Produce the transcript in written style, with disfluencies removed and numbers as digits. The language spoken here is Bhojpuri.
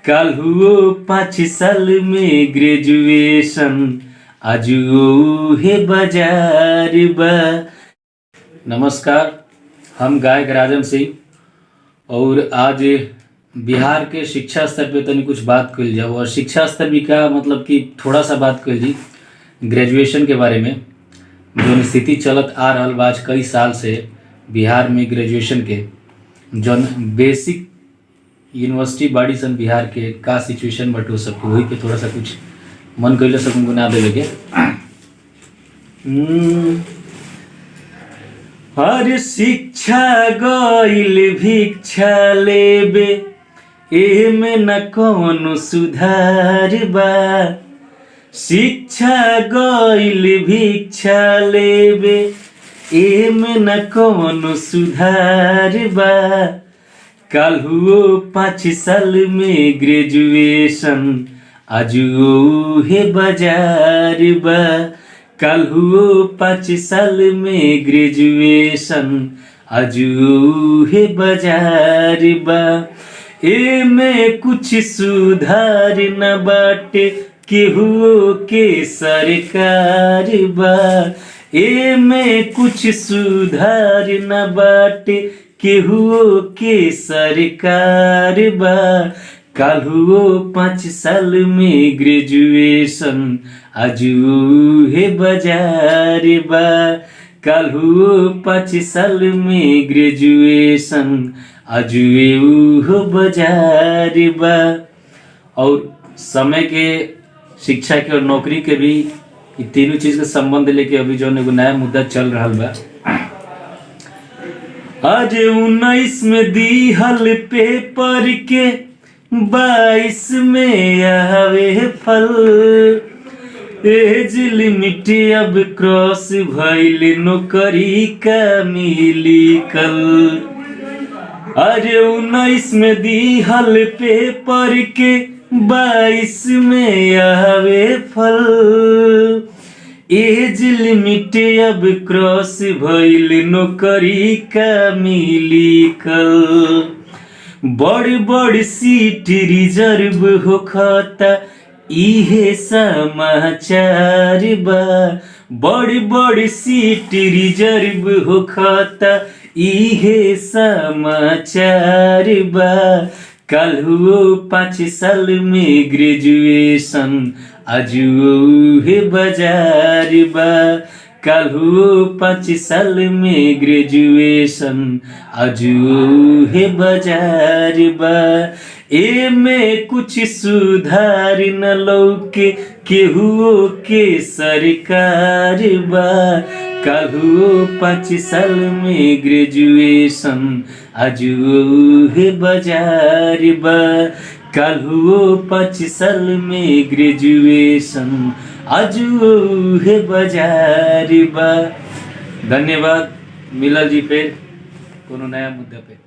काल हुओ 5 साल में ग्रेजुएशन, आज हे बाजार बा। नमस्कार, हम गायक राजन सिंह और आज बिहार के शिक्षा स्तर पे तनी कुछ बात कल जाओ। और शिक्षा स्तर भी का मतलब कि थोड़ा सा बात कल जी ग्रेजुएशन के बारे में। जो स्थिति चलत आ रहा बा आज कई साल से बिहार में ग्रेजुएशन के जौन बेसिक यूनिवर्सिटी बाड़ी सन बिहार के का सिचुएशन बट हो सबके वही पे थोड़ा सा कुछ मन कैले सब गुना देवे के। हर शिक्षा गइल भिक्षा लेबे, एमे न कौनो सुधार बा। शिक्षा गइल भिक्षा लेबे, एमे न कौनो सुधार बा। काल हुओ 5 साल में ग्रेजुएशन, आज हे बाजार बा। काल हुओ 5 साल में ग्रेजुएशन, आज हे बाजार बा। एमे कुछ सुधार न बाटे, केहू के सरकार बा। एमे कुछ सुधार न बाटे, केहू के सरकार बा। काल हुओ 5 साल में ग्रेजुएशन, आज हे बाजार बा। काल हुओ 5 साल में ग्रेजुएशन, आज हो बाजार बा। और समय के, शिक्षा के और नौकरी के भी ये तीनों चीज के संबंध लेके अभी जो नया मुद्दा चल रहा बा। आज 19 में दिहल पेपर के 22 में आवे फल। एज लिमिट अब क्रॉस भइल, नौकरी का मिली कल। आज 19 में दिहल पेपर के 22 में आवे फल। एज लिमिट अब क्रॉस भइल, नौकरी का मिली कल। बड़ बड़ सीट रिजर्व होखता, इहे समाचार बा। बड़ बड़ सीट रिजर्व होखता, इहे समाचार बा। काल हुओ 5 साल में ग्रेजुएशन, आज हे बाजार बा। काल हुओ 5 साल में ग्रेजुएशन, आज हे बाजार बा। एमे कुछ सुधार न लौके, केहू के सरकार बा। काल हुओ 5 साल में ग्रेजुएशन, आज हे बाजार बा। काल हुओ 5 साल में ग्रेजुएशन, आज हे बाजार बा। धन्यवाद। मिलल जी फिर कोनो नया मुद्दा पे।